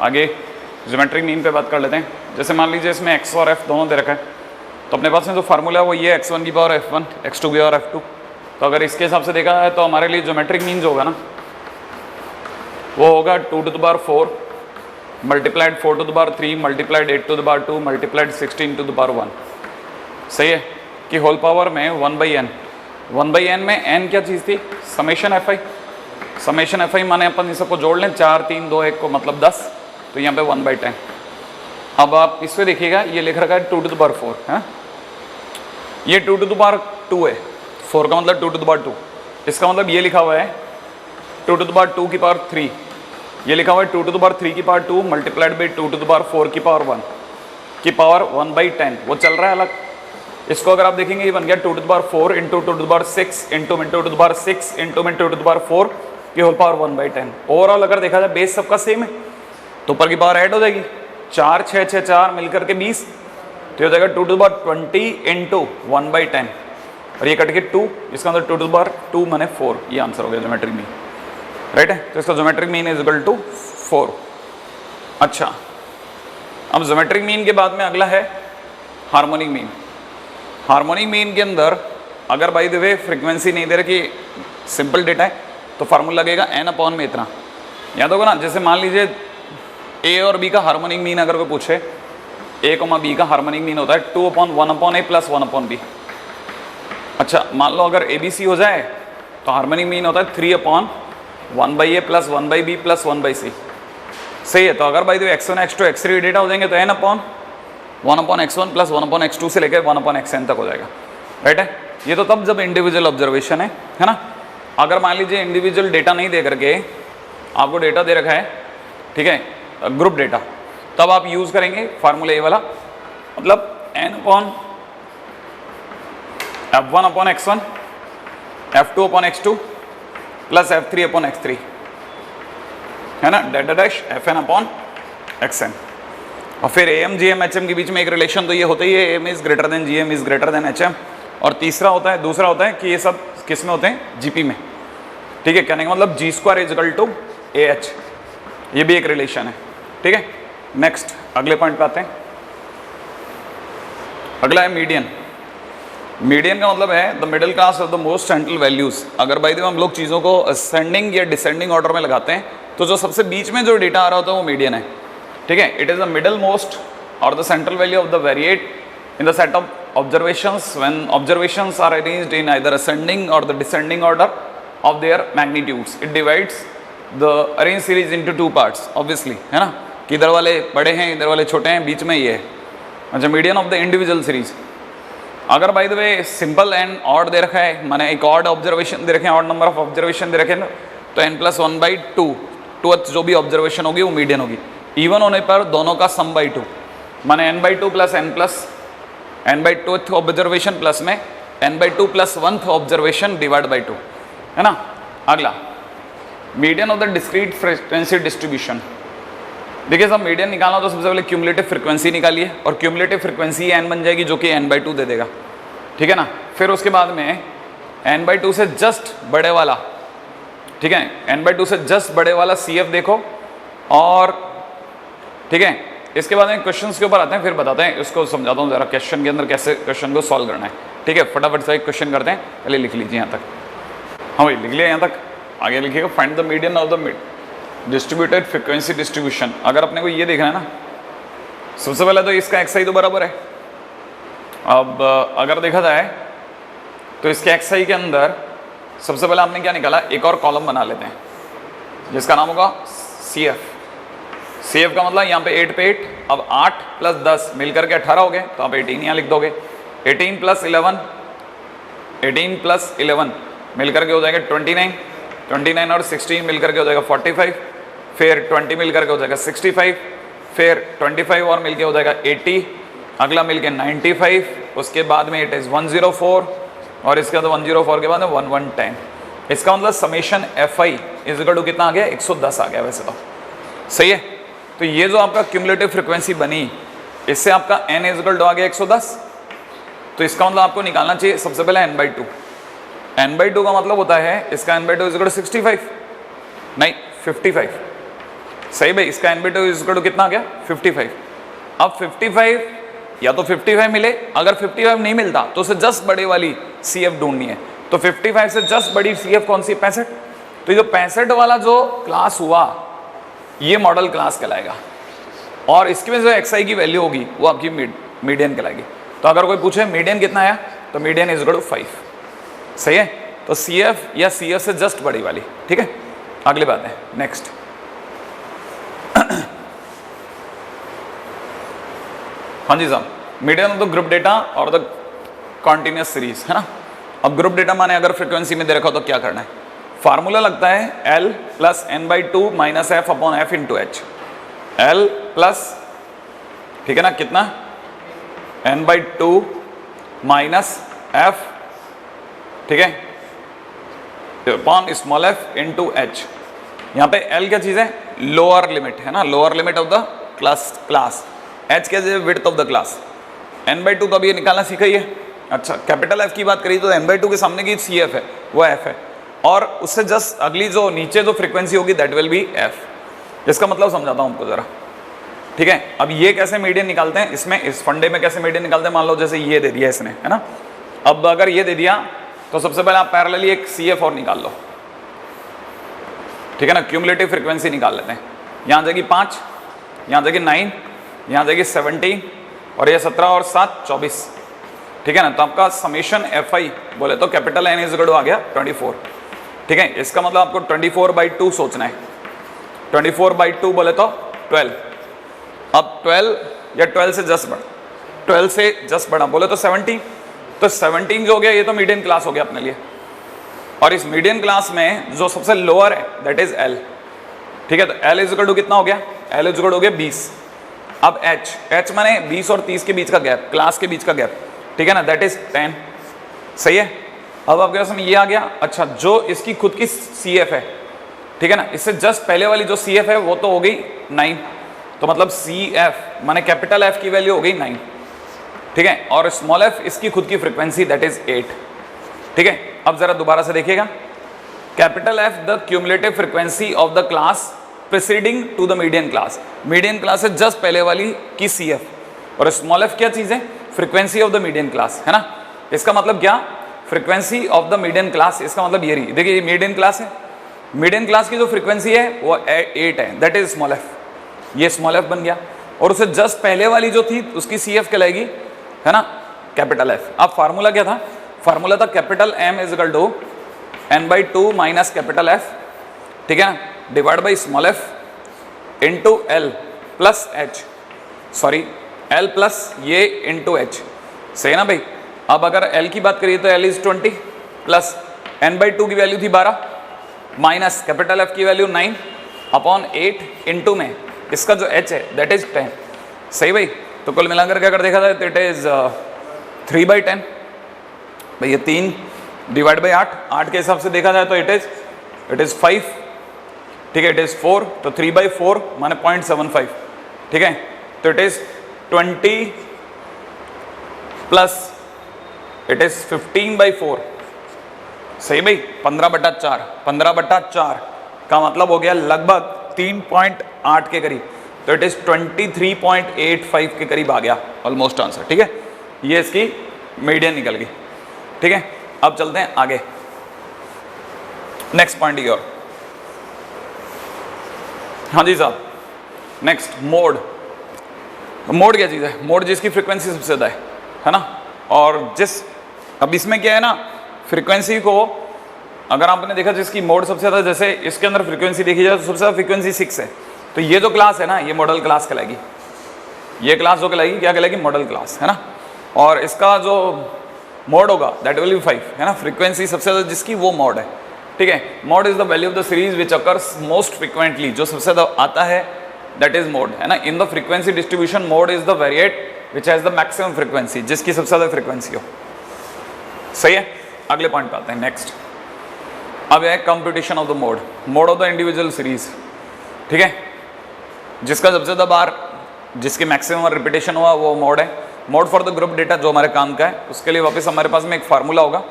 आगे geometric mean पे बात कर लेते हैं। जैसे मान लीजिए इसमें x और f दोनों दे रखा है, तो अपने पास में जो फार्मूला है वो ये x1 की पावर f1, x2 की पावर f2। तो अगर इसके हिसाब से देखा है तो हमारे लिए ज्योमेट्रिक मीन जो होगा ना वो होगा 2 to the power 4 multiplied 4 to the power 3 multiplied 8 to the power 2 multiplied 16 to the power 1। सही है कि होल पावर में 1/n, 1/n में n क्या चीज़ थी, समेशन fi। समेशन fi माने अपन इन सबको जोड़ लें 4 3 2 1 को मतलब 10, तो यहाँ पे 1/10। अब आप इस पे देखिएगा ये लिख रखा है 2 to the power 4 है, ये 2 to the power 2 है, 4 का मतलब 2 to the power 2। इसका मतलब ये लिखा हुआ है 2 to the power 2 की पावर 3, ये लिखा हुआ है 2 to the power 3 की power 2 multiplied by 2 to the power 4 की पावर 1 की पावर 1/10। वो चल रहा है अलग। इसको अगर आप देखेंगे ये बन गया 2 to the power 4 into 2 to the power 6 into 2 to the power 6 into 2 to the power 4 की होल पावर 1/10। ओवरऑल अगर देखा जाए बेस सबका सेम है तो ऊपर की पावर ऐड हो जाएगी, 4 6 6 4 मिलकर के 20, तो हो जाएगा 2 to the power 20 इंटू 1/10 और ये कट के 2, इसका मतलब 2 to the power 2 माने 4। ये आंसर हो गया ज्योमेट्रिक मीन, राइट है। तो इसका geometric mean is equal to 4। अच्छा, अब ज्योमेट्रिक मीन के बाद में अगला है हार्मोनिक मीन। हार्मोनिक मीन के अंदर अगर बाय द वे फ्रीक्वेंसी नहीं दे रखी, सिंपल डेटा है, तो फार्मूला लगेगा n अपॉन में इतना। याद होगा ना, जैसे मान लीजिए a और b का हार्मोनिक मीन अगर कोई पूछे, a, b का हार्मोनिक मीन होता है 2/1/a प्लस 1/b। अच्छा, मान लो अगर abc हो जाए तो हार्मोनिक मीन होता है 3/1/a plus 1/b plus 1/c। सही है। तो अगर by the way x1 x2 x3 data हो जाएंगे तो n upon 1/x1 plus 1/x2 से लेकर 1/xn तक हो जाएगा, राइट है। ये तो तब जब इंडिविजुअल ऑब्जर्वेशन है ना। अगर मान लीजिए इंडिविजुअल डेटा नहीं दे करके आपको डेटा दे रखा है, ठीक है, ग्रुप डेटा, तब आप यूज करेंगे फार्मूला ये वाला, मतलब n upon f1/x1 f2/x2 plus f3/x3 है ना, डेटा डैश fn/xn। और फिर am gm hm के बीच में एक रिलेशन तो ये होता ही है, am is greater than gm is greater than hm। और दूसरा होता है कि ये सब किस में होते हैं, gp में, ठीक है। कहने का मतलब g² is equal to ah, ये भी एक रिलेशन है, ठीक है। नेक्स्ट अगले पॉइंट पे आते हैं। अगला है मीडियन। मीडियन का मतलब है the middle class of the most central values. अगर बाय द वे हम लोग चीज़ों को असेंडिंग या डिसेंडिंग ऑर्डर में लगाते हैं तो जो सबसे बीच में जो डेटा आ रहा होता है वो मीडियन है, ठीक है। It is the middle most or the central value of the variate in the set of observations when observations are arranged in either ascending or the descending order of their magnitudes. It divides the arrange series into 2 parts, obviously, है ना, कि इधर वाले बड़े हैं इधर वाले छोटे हैं, बीच में ये है। अच्छा, median of the individual series. अगर by the way simple and odd दे रखा है, माने एक ऑड ऑब्जर्वेशन दे रखे हैं, ऑड नंबर ऑफ ऑब्जर्वेशन दे रखे हैं, तो n+1/2 टूथ जो भी ऑब्जर्वेशन होगी वो मीडियन होगी। इवन होने पर दोनों का सम बाई 2, माने n/2 plus n/2th observation plus में n/2 plus 1th observation divide by 2, है ना। अगला median of the discrete frequency distribution. देखिए सब मीडियन निकालना तो सबसे पहले क्यूमुलेटिव फ्रीक्वेंसी निकालिए और क्यूमुलेटिव फ्रीक्वेंसी n बन जाएगी जो कि n/2 दे देगा, ठीक है ना। फिर उसके बाद में n/2 से जस्ट बड़े वाला, ठीक है, n/2 से जस्ट बड़े वाला CF देखो, और ठीक है, इसके बाद में क्वेश्चंस के ऊपर आते हैं, फिर बताते हैं, इसको समझाता हूँ जरा क्वेश्चन के अंदर कैसे क्वेश्चन को सॉल्व करना है, ठीक है। फटाफट से एक क्वेश्चन करते हैं, पहले लिख लीजिए यहाँ तक। हाँ भाई लिख लिया यहाँ तक, आगे लिखिएगा find the median of the distributed frequency distribution. अगर अपने को ये देखना है ना, सबसे पहले तो इसका xi तो बराबर है। अब अगर देखा जाए तो इसके xi के अंदर सबसे पहले आपने क्या निकाला, एक और कॉलम बना लेते हैं जिसका नाम होगा CF। CF का मतलब यहाँ पे 8 पे 8, अब 8 प्लस 10 मिलकर के 18 हो गए, तो आप 18 यहाँ लिख दोगे। 18 प्लस 11 मिलकर के हो जाएगा 29, 29 और 16 मिलकर के हो जाएगा 45, फिर 20 मिलकर के हो जाएगा 65, फिर 25 और मिलके हो जाएगा 80, अगला मिलके 95, उसके बाद में इट इज़ 104 और इसके बाद 104 के बाद में 1110। इसका मतलब summation FI is equal to कितना आ गया, 110 आ गया वैसे तो, सही है। तो ये जो आपका क्यूमुलेटिव फ्रीक्वेंसी बनी, इससे आपका n इज इक्वल टू आ गया 110। तो इसका मतलब आपको निकालना चाहिए सबसे पहले n/2। n/2 का मतलब होता है इसका n/2 इज इक्वल टू 65, नहीं 55, सही भाई, इसका n/2 इज इक्वल टू कितना आ गया 55। अब 55 या तो 55 मिले, अगर 55 नहीं मिलता तो उसे जस्ट बड़ी वाली CF ढूंढनी है। तो 55 से जस्ट बड़ी CF कौन सी, 65। तो ये जो 65 वाला जो क्लास हुआ ये मॉडल क्लास कहलाएगा, और इसकी में जो xi की वैल्यू होगी वो आपकी मीडियन कहलाएगी। तो अगर कोई पूछे मीडियन कितना आया, तो मीडियन इज इक्वल टू 5। सही है, तो CF या CF से जस्ट बड़ी वाली। ठीक है, अगली बात है नेक्स्ट। हाँ जी साहब, median of the group data और द कॉन्टिन्यूस सीरीज है ना। अब ग्रुप डेटा माने अगर फ्रीक्वेंसी में दे रखा हो तो क्या करना है, फार्मूला लगता है L plus n/2 minus f upon f into H. L plus, ठीक है ना, कितना n/2 माइनस f, ठीक है, upon small f into H. यहाँ पे L क्या चीज़ है, लोअर लिमिट है ना, lower limit of the class. H क्या है, width of the class. n/2 तो अभी ये निकालना सीखा ही है। अच्छा, कैपिटल F की बात करी तो n/2 के सामने की CF है, वो f है, और उससे जस्ट अगली जो नीचे जो फ्रीक्वेंसी होगी दैट विल बी f। इसका मतलब समझाता हूँ आपको जरा। ठीक है, अब ये कैसे मीडियन निकालते हैं, इसमें इस फंडे में कैसे मीडियन निकालते हैं, मान लो जैसे ये दे दिया इसने, है ना। अब अगर ये दे दिया तो सबसे पहले आप पैरेलली एक CF और निकाल लो। ठीक है ना, क्यूमुलेटिव फ्रीक्वेंसी निकाल लेते हैं। यहाँ जाएगी 5, यहाँ जाएगी 9, यहाँ जाएगी 17, और ये 17 और 7 24। ठीक है ना, तो आपका समेशन FI बोले तो capital N is equal to आ गया 24। ठीक है, इसका मतलब आपको 24/2 सोचना है। 24/2 बोले तो 12। अब 12 या 12 से जस्ट बढ़ा, 12 से जस्ट बढ़ा बोले तो 17। तो 17 जो हो गया ये तो मीडियन क्लास हो गया अपने लिए, और इस मीडियन क्लास में जो सबसे लोअर है दैट इज L। ठीक है, तो L इज इक्वल टू कितना हो गया, L इज इक्वल टू हो गया 20। अब H माने 20 और 30 के बीच का गैप, क्लास के बीच का गैप। ठीक है ना, दैट इज 10। सही है, अब आपके पास में ये आ गया। अच्छा, जो इसकी खुद की CF है, ठीक है ना, इससे जस्ट पहले वाली जो CF है वो तो हो गई 9। तो मतलब CF माने कैपिटल F की वैल्यू हो गई 9। ठीक है, और स्मॉल f इसकी खुद की फ्रीक्वेंसी दैट इज 8। ठीक है, अब जरा दोबारा से देखिएगा, capital F the cumulative frequency of the class preceding to the median class. Median class से जस्ट पहले वाली की CF, और स्मॉल f क्या चीज़ है, frequency of the median class, है ना। इसका मतलब क्या, frequency of the median class, इसका मतलब ये रही। देखिए ये मीडियन क्लास है, मीडियन क्लास की जो फ्रीक्वेंसी है वो 8 है, दैट इज स्मॉल f। ये स्मॉल f बन गया, और उससे जस्ट पहले वाली जो थी उसकी CF कहलाएगी, है ना, कैपिटल F। अब फार्मूला क्या था, फार्मूला था capital M is equal to n/2 minus capital F, ठीक है ना, divide by small f into L plus H, sorry L plus ये इंटू H। सही है ना भाई। अब अगर L की बात करिए तो L इज 20 प्लस n/2 की वैल्यू थी 12 माइनस कैपिटल F की वैल्यू 9 अपॉन 8 इंटू में इसका जो H है दैट इज 10। सही भाई, तो कुल मिलाकर के अगर देखा जाए तो इट इज 3/10 भाई, ये 3 डिवाइड बाई 8 के हिसाब से देखा जाए तो इट इज 5। ठीक है, इट इज 4, तो 3/4 माने 0.75। ठीक है, तो it is 20 plus it is 15/4। सही भाई, 15/4, 15/4 का मतलब हो गया लगभग 3.8 के करीब, तो इट इज 23.85 के करीब आ गया ऑलमोस्ट आंसर। ठीक है, ये इसकी मीडियन निकल गई। ठीक है, अब चलते हैं आगे, नेक्स्ट पॉइंट की ओर। हाँ जी साहब, नेक्स्ट मोड। मोड क्या चीज़ है, मोड जिसकी फ्रीक्वेंसी सबसे ज़्यादा है ना, और जिस, अब इसमें क्या है ना, फ्रीक्वेंसी को अगर आपने देखा जिसकी मोड सबसे ज़्यादा, जैसे इसके अंदर फ्रीक्वेंसी देखी जाए तो सबसे ज़्यादा फ्रीक्वेंसी 6 है, तो ये जो क्लास है ना ये मॉडल क्लास कहलाएगी। ये क्लास जो कहलाएगी क्या कहलाएगी, मॉडल क्लास, है ना। और इसका जो मोड होगा दैट विल बी 5, है ना। फ्रीक्वेंसी सबसे ज़्यादा जिसकी वो मोड है। ठीक है, mode is the value of the series which occurs most frequently, जो सबसे ज़्यादा आता है दैट इज मोड, है ना। In the frequency distribution mode is the variate which has the maximum frequency, जिसकी सबसे ज़्यादा फ्रीक्वेंसी हो। सही है, अगले पॉइंट पे आते हैं नेक्स्ट। अब है computation of the mode, mode of the individual series. ठीक है, जिसका सबसे ज़्यादा बार, जिसकी मैक्सिमम रिपीटेशन हुआ वो मोड है। Mode for the group data जो हमारे काम का है, उसके लिए वापस हमारे पास में एक फार्मूला होगा।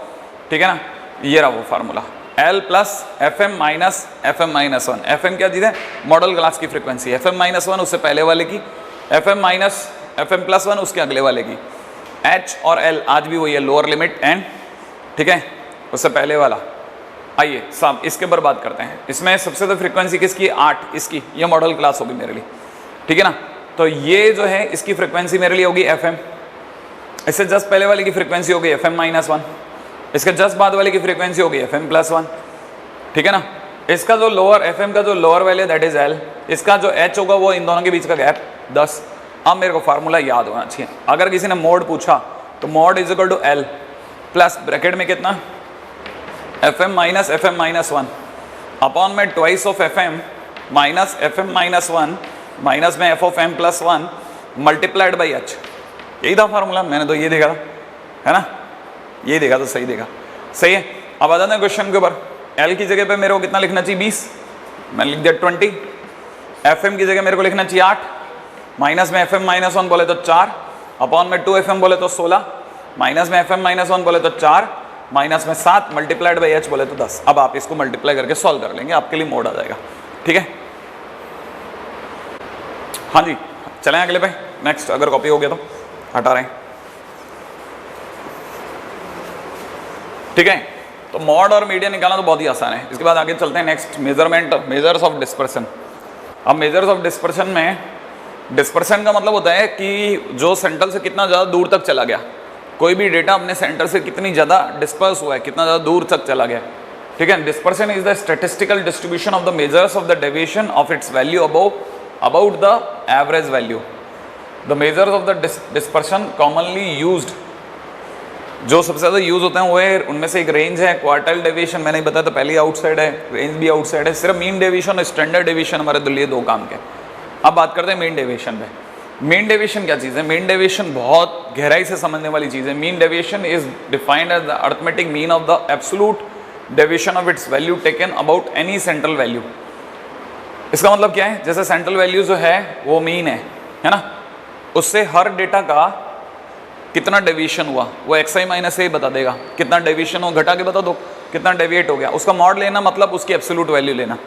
ठीक है ना, ये रहा वो formula, L plus F M minus -1। F M क्या चीज़ है? मॉडल क्लास की फ्रीक्वेंसी। एफ एम -1 उससे पहले वाले की, एफ एम प्लस 1 उसके अगले वाले की। H और L आज भी वही है, लोअर लिमिट एंड, ठीक है, उससे पहले वाला। आइए साहब इसके ऊपर बात करते हैं। इसमें सबसे ज़्यादा फ्रीक्वेंसी किसकी? 8, इसकी। ये मॉडल क्लास होगी मेरे लिए, ठीक है ना। तो ये जो है इसकी फ्रीक्वेंसी मेरे लिए होगी एफ एम। इससे जस्ट पहले वाले की फ्रीक्वेंसी होगी एफ एम -1। इसके जस्ट बाद वाले की फ्रीक्वेंसी होगी एफ एम प्लस 1, ठीक है ना। इसका जो लोअर एफ एम का जो lower value that is L, इसका जो H होगा वो इन दोनों के बीच का गैप 10। अब मेरे को फार्मूला याद होना चाहिए। अगर किसी ने मोड पूछा तो mode is equal to L plus bracket में कितना? एफ एम -1 अपॉन में twice of F M -1 minus में F of M plus 1 multiplied by H। यही था फार्मूला, मैंने तो ये देखा था, है ना, ये देखा तो सही देखा, सही है। अब आ जाते हैं क्वेश्चन के ऊपर। L की जगह पे मेरे को कितना लिखना चाहिए? 20, मैंने लिख दिया 20। एफ एम की जगह मेरे को लिखना चाहिए 8, माइनस में एफ एम -1 बोले तो 4, अपॉन में 2 FM बोले तो 16, माइनस में एफ एम -1 बोले तो 4, माइनस में 7 मल्टीप्लाइड बाई H बोले तो 10। अब आप इसको मल्टीप्लाई करके सॉल्व कर लेंगे, आपके लिए मोड आ जाएगा, ठीक है। हाँ जी, चलें अगले पे। नेक्स्ट, अगर कॉपी हो गया तो हटा रहे हैं, ठीक है। तो मॉड और मीडियन निकालना तो बहुत ही आसान है। इसके बाद आगे चलते हैं नेक्स्ट, मेजर्स ऑफ डिस्पर्सन। अब मेजर्स ऑफ डिस्पर्सन में, डिस्पर्सन का मतलब होता है कि जो सेंटर से कितना ज़्यादा दूर तक चला गया, कोई भी डेटा अपने सेंटर से कितनी ज़्यादा डिस्पर्स हुआ है, कितना ज़्यादा दूर तक चला गया, ठीक है। Dispersion is the statistical distribution of the measures of the deviation of its value about the average value. The measures of the dispersion commonly used, जो सबसे ज़्यादा यूज़ होते हैं वो है, उनमें से एक रेंज है, क्वार्टाइल डेविएशन मैंने बताया तो पहले आउटसाइड है, रेंज भी आउटसाइड है, सिर्फ मीन डेविएशन और स्टैंडर्ड डेविएशन हमारे लिए 2 काम के। अब बात करते हैं मीन डेविएशन पे। मीन डेविएशन क्या चीज़ है? मीन डेविएशन बहुत गहराई से समझने वाली चीज़ है। Mean deviation is defined as the arithmetic mean of the absolute deviation of its value taken about any central value. इसका मतलब क्या है? जैसे सेंट्रल वैल्यू जो है वो मीन है ना, उससे हर डेटा का कितना डेविएशन हुआ वो xi माइनस ए बता देगा। कितना डेविएशन हो घटा के बता दो कितना डेविएट हो गया। उसका मॉड लेना मतलब उसकी एब्सोल्यूट वैल्यू लेना,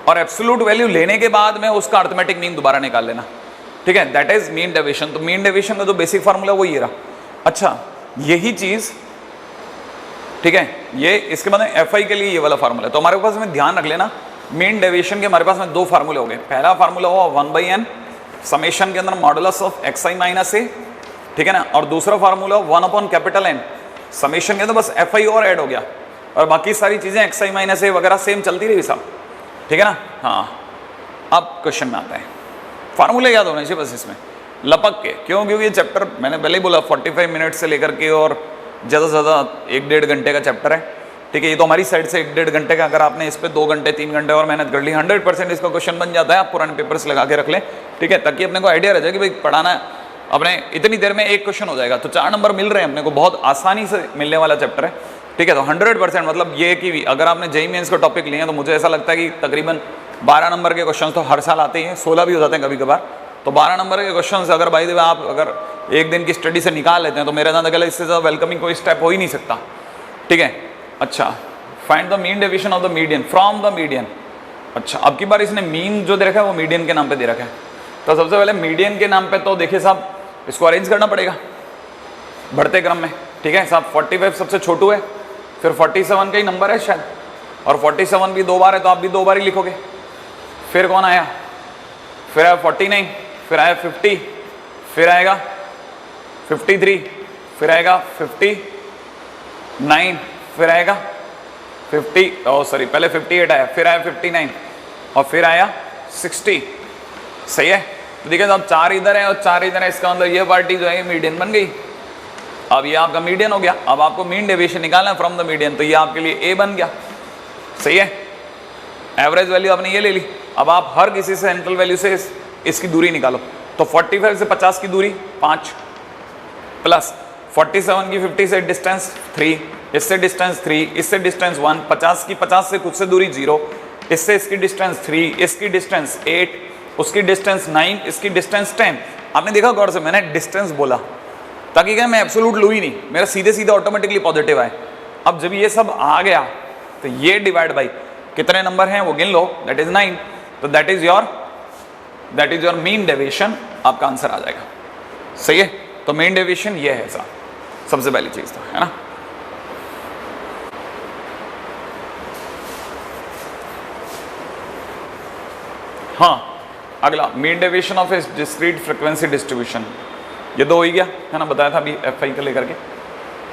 और एब्सोल्यूट वैल्यू लेने के बाद में उसका अरिथमेटिक मीन दोबारा निकाल लेना, ठीक है। That is mean deviation. तो मीन डेविएशन का जो बेसिक फार्मूला वो ये रहा। अच्छा, यही चीज़, ठीक है, ये इसके बाद FI के लिए ये वाला फार्मूला है। तो हमारे पास में ध्यान रख लेना, मीन डेविएशन के हमारे पास में 2 फार्मूले हो गए। पहला फार्मूला हुआ 1/n समेशन के अंदर मॉडुलस ऑफ xi माइनस ए, ठीक है ना, और दूसरा फार्मूला 1/N समेशन के अंदर बस FI और ऐड हो गया, और बाकी सारी चीज़ें xi माइनस ए वगैरह सेम चलती रही साहब, ठीक है ना। हाँ, अब क्वेश्चन में आता है, फार्मूले याद होने चाहिए बस इसमें लपक के। क्यों? क्योंकि ये चैप्टर मैंने पहले ही बोला 45 मिनट से लेकर के और ज़्यादा से ज़्यादा 1-1.5 घंटे का चैप्टर है, ठीक है। ये तो हमारी साइड से 1-1.5 घंटे का, अगर आपने इस पर 2 घंटे 3 घंटे और मेहनत कर ली 100% इसका क्वेश्चन बन जाता है। आप पुराने पेपर्स लगा के रख लें, ठीक है, ताकि अपने को आइडिया रह जाए कि भाई पढ़ाना है अपने इतनी देर में 1 क्वेश्चन हो जाएगा। तो 4 नंबर मिल रहे हैं अपने को, बहुत आसानी से मिलने वाला चैप्टर है, ठीक है। तो 100% मतलब ये कि अगर आपने जेईई मेंस का टॉपिक लिए हैं तो मुझे ऐसा लगता है कि तकरीबन 12 नंबर के क्वेश्चन तो हर साल आते हैं, 16 भी हो जाते हैं कभी कभार। तो 12 नंबर के क्वेश्चन अगर भाई देव आप अगर एक दिन की स्टडी से निकाल लेते हैं तो मेरे अंदाजा इससे ज़्यादा वेलकमिंग कोई स्टेप हो ही नहीं सकता, ठीक है। अच्छा, find the mean deviation of the median from the median. अच्छा, अब की बार इसने मीन जो दे रखा है वो मीडियन के नाम पे दे रखा है। तो सबसे पहले मीडियन के नाम पे तो देखिए साहब, इसको अरेंज करना पड़ेगा बढ़ते क्रम में, ठीक है साहब। 45 सबसे छोटू है, फिर 47 का ही नंबर है शायद, और 47 भी 2 बार है तो आप भी 2 बार ही लिखोगे। फिर कौन आया? फिर आया 49, फिर आया 50, फिर आएगा 53, फिर आएगा 59, फिर आएगा पहले 58 आया, फिर आया 59 और फिर आया 60। सही है। तो देखिए साहब 4 इधर है और 4 इधर है, इसका मतलब ये पार्टी जो है मीडियन बन गई। अब ये आपका मीडियन हो गया। अब आपको मीन डेविएशन निकालना है फ्रॉम द मीडियन, तो ये आपके लिए ए बन गया। सही है। एवरेज वैल्यू आपने ये ले ली। अब आप हर किसी से सेंट्रल वैल्यू से इसकी दूरी निकालो। तो 45 से 50 की दूरी 5 प्लस 47 की 50 से डिस्टेंस 3, इससे डिस्टेंस 3, इससे डिस्टेंस 1, 50 की 50 से खुद से दूरी 0, इससे इसकी डिस्टेंस 3, इसकी डिस्टेंस 8, उसकी डिस्टेंस 9, इसकी डिस्टेंस 10। आपने देखा गौर से, मैंने डिस्टेंस बोला ताकि क्या मैं एब्सोल्यूट लूँ ही नहीं, मेरा सीधे सीधे ऑटोमेटिकली पॉजिटिव आए। अब जब ये सब आ गया तो ये डिवाइड बाई कितने नंबर हैं वो गिन लो, दैट इज 9। तो that is your mean deviation, आपका आंसर आ जाएगा। सही है, तो मीन डेविएशन ये है साहब, सबसे पहली चीज तो है ना। हाँ, अगला mean deviation of A discrete frequency distribution, ये दो हो ही गया है ना, बताया था अभी एफ आई का लेकर के।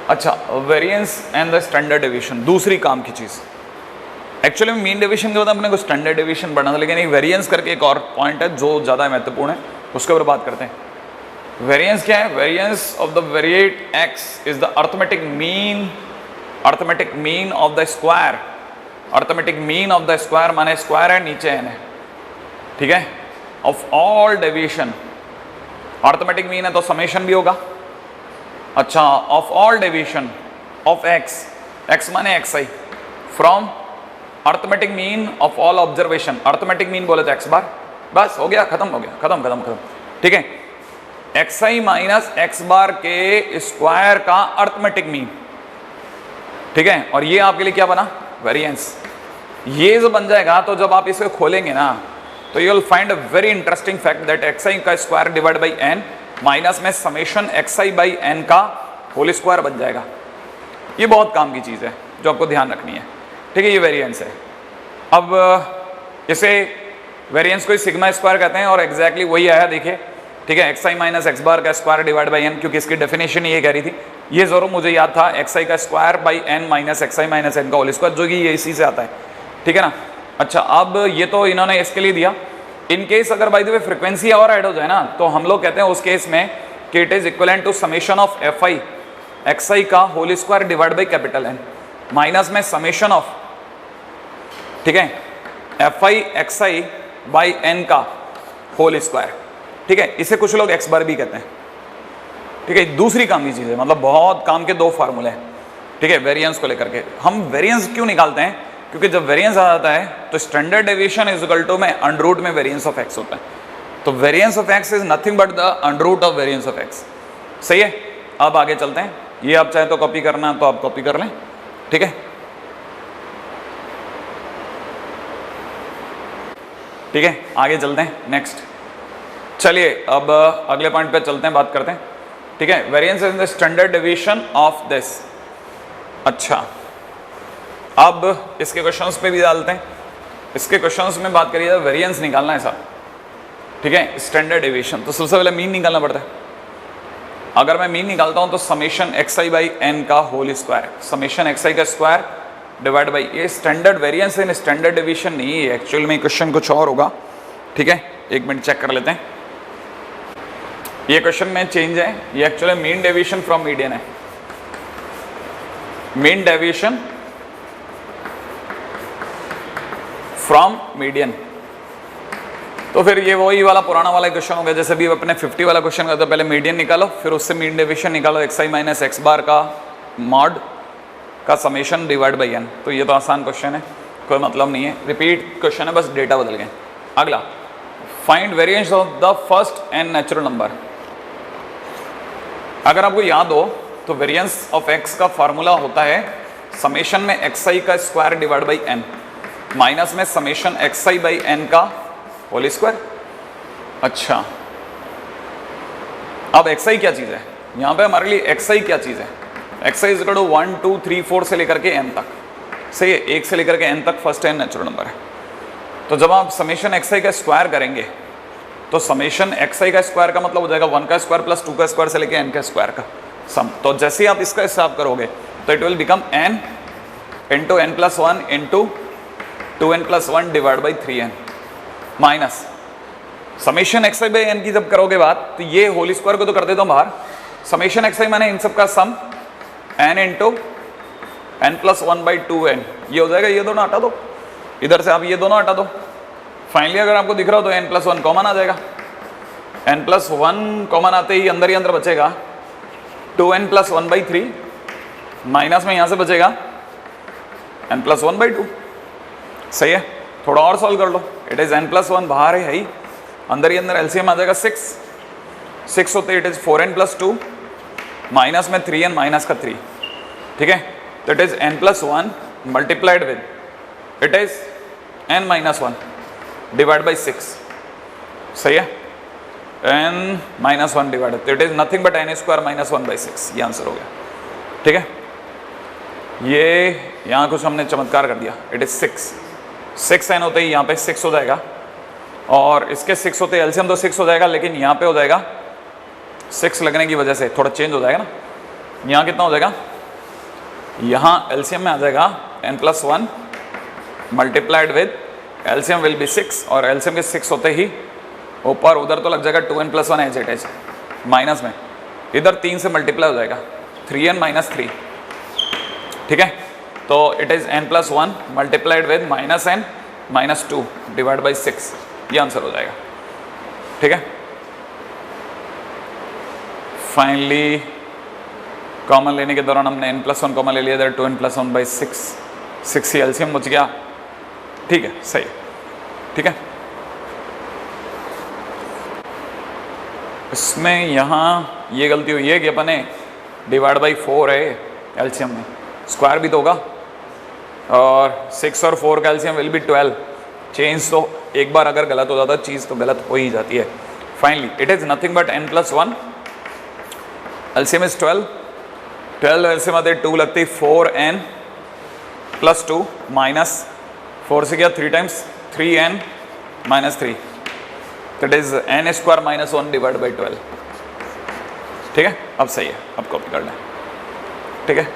अच्छा, variance and the standard deviation, दूसरी काम की चीज। एक्चुअली मीन डेविएशन के बाद अपने को स्टैंडर्ड डेविएशन बढ़ना था, लेकिन एक वेरिएंस करके एक और पॉइंट है जो ज़्यादा महत्वपूर्ण है, उसके ऊपर बात करते हैं। वेरिएंस क्या है? Variance of the variate X is the arithmetic mean of the square. Arithmetic mean of the square माने स्क्वायर है, नीचे एन है, ठीक है, of all deviation. Arithmetic mean है तो समेशन भी होगा। अच्छा, of all deviation of X, X माने X I, from arithmetic mean of all observation. Arithmetic mean बोले तो एक्स बार, बस हो गया, खत्म हो गया, खत्म। ठीक है, एक्स आई माइनस एक्स बार के स्क्वायर का अर्थमेटिक मीन, ठीक है, और ये आपके लिए क्या बना? वेरिएंस। ये जो बन जाएगा तो जब आप इसे खोलेंगे ना तो you will find a very interesting fact that X आई का square divide by N minus में summation x I by N का होल स्क्वायर बन जाएगा। ये बहुत काम की चीज़ है जो आपको ध्यान रखनी है, ठीक है। ये वेरिएंस है। अब इसे वेरिएंस को सिग्मा स्क्वायर कहते हैं और एग्जैक्टली वही आया, देखिए, ठीक है, एक्स आई माइनस एक्स बार का स्क्वायर डिवाइड बाई एन, क्योंकि इसकी डेफिनेशन ये कह रही थी। ये जरूर मुझे याद था, एक्स आई का square by N minus x i minus n का होल स्क्वायर, जो कि ये इसी से आता है, ठीक है ना। अच्छा, अब ये तो इन्होंने इसके लिए दिया। इन केस अगर बाय द वे फ्रीक्वेंसी और ऐड हो जाए ना तो हम लोग कहते हैं उस केस में कि it is equivalent to summation of F I X आई का whole square divide by capital N minus में समेशन ऑफ, ठीक है, F I X I by N का होल स्क्वायर, ठीक है। इसे कुछ लोग एक्स बार भी कहते हैं, ठीक है। दूसरी काम की चीज़ है, मतलब बहुत काम के दो फार्मूले हैं, ठीक है, वेरिएंस को लेकर के। हम वेरिएंस क्यों निकालते हैं? क्योंकि जब वेरिएंस आ जाता है तो standard deviation is equal to में अंडर रूट में वेरिएंस ऑफ एक्स होता है। तो variance of x is nothing but the under root of variance of x. सही है, अब आगे चलते हैं। ये आप चाहे तो कॉपी करना तो आप कॉपी कर लें, ठीक है, ठीक है। आगे चलते हैं नेक्स्ट। चलिए अब अगले पॉइंट पे चलते हैं, बात करते हैं, ठीक है। Variance is the standard deviation of this. अच्छा, अब इसके क्वेश्चंस पे भी डालते हैं। इसके क्वेश्चंस में बात करिए, वेरिएंस निकालना है साहब, ठीक है, स्टैंडर्ड डेविएशन। तो सबसे पहले मीन निकालना पड़ता है। अगर मैं मीन निकालता हूं तो summation x I by N का होल स्क्वायर, समेशन एक्स आई का स्क्वायर डिवाइड बाई, ये स्टैंडर्ड वेरिएंस है, स्टैंडर्ड डेविएशन नहीं है। एक्चुअल में क्वेश्चन कुछ और होगा, ठीक है, एक मिनट चेक कर लेते हैं। ये क्वेश्चन में चेंज है, ये actually mean deviation from median है, मीन डेविएशन फ्रॉम मीडियन। तो फिर ये वही वाला पुराना वाला क्वेश्चन हो गया, जैसे भी अपने 50 वाला क्वेश्चन करते, पहले मीडियन निकालो, फिर उससे मीन डेविएशन निकालो, एक्स आई माइनस एक्स बार का मॉड का समेशन डिवाइड बाई एन। तो ये तो आसान क्वेश्चन है, कोई मतलब नहीं है, रिपीट क्वेश्चन है, बस डेटा बदल गए। अगला, find variance of the first N natural number. अगर आपको याद हो तो वेरिएंस ऑफ एक्स का फॉर्मूला होता है समेशन में एक्स आई का square divide by N minus में summation x I by N का होल स्क्वायर। अच्छा, अब एक्स आई क्या चीज़ है यहाँ पे हमारे लिए? एक्स आई क्या चीज़ है? X i is equal to 1 2 3 4 से लेकर के एन तक, सही है, 1 से लेकर के एन तक फर्स्ट एन नेचुरल नंबर है। तो जब आप समेशन एक्स आई का स्क्वायर करेंगे तो समेशन एक्स आई का स्क्वायर का मतलब हो जाएगा 1 का स्क्वायर प्लस 2 का स्क्वायर से लेकर एन का स्क्वायर का सम। तो जैसे ही आप इसका हिसाब करोगे तो it will become n into n plus 1 into 2n plus 1 divide by 3n minus summation x I by n की जब करोगे बात तो ये होल स्क्वायर को तो कर देता हूँ बाहर, समेशन एक्स आई माने इन सब का sum n into n plus 1 by 2n, ये हो जाएगा। ये दोनों हटा दो, इधर से आप ये दोनों हटा दो। फाइनली अगर आपको दिख रहा हो तो n प्लस 1 कॉमन आ जाएगा, n प्लस 1 कॉमन आते ही अंदर बचेगा 2n प्लस 1 बाई 3 माइनस में यहाँ से बचेगा n प्लस 1 बाई 2। सही है, थोड़ा और सॉल्व कर लो। इट इज n प्लस 1 बाहर है ही, अंदर एलसीएम आ जाएगा 6 होते it is 4n plus 2 minus में 3n माइनस का 3, ठीक है। तो it is n plus 1 multiplied with it is n minus 1 divide by 6, सही है, n माइनस 1 डिवाइड, तो it is nothing but n square minus 1 by 6, ये आंसर हो गया। ठीक है, ये यहाँ कुछ हमने चमत्कार कर दिया, इट इज 6 n होते ही यहाँ पे 6 हो जाएगा, और इसके 6 होते एलसीएम तो 6 हो जाएगा, लेकिन यहाँ पे हो जाएगा 6 लगने की वजह से थोड़ा चेंज हो जाएगा ना, यहाँ कितना हो जाएगा, यहाँ एलसीएम में आ जाएगा n plus 1 multiplied with LCM will be 6, और एलसीएम के 6 होते ही ऊपर उधर तो लग जाएगा 2n plus 1 as it is, minus में इधर 3 से मल्टीप्लाई हो जाएगा 3n माइनस 3। ठीक है, तो it is n plus 1 multiplied with minus n minus 2 divide by 6, ये आंसर हो जाएगा। ठीक है, फाइनली कॉमन लेने के दौरान हमने n प्लस 1 कॉमन ले लिया, 2n plus 1 by 6 he LCM बच गया। ठीक है, सही है। ठीक है, इसमें यहाँ ये गलती हुई है कि अपन ने डिवाइड बाई 4 है एलसीएम में, स्क्वायर भी तो होगा, और 6 और 4 का एलसीएम विल बी 12, चेंज तो एक बार अगर गलत हो जाता चीज़ तो गलत हो ही जाती है। Finally it is nothing but n plus 1, LCM is 12 LCM आते 2 लगती 4n प्लस 2 माइनस 4 से क्या 3 times 3n minus 3, that is n square minus 1 divide by 12। ठीक है, अब सही है, अब कॉपी कर लें। ठीक है।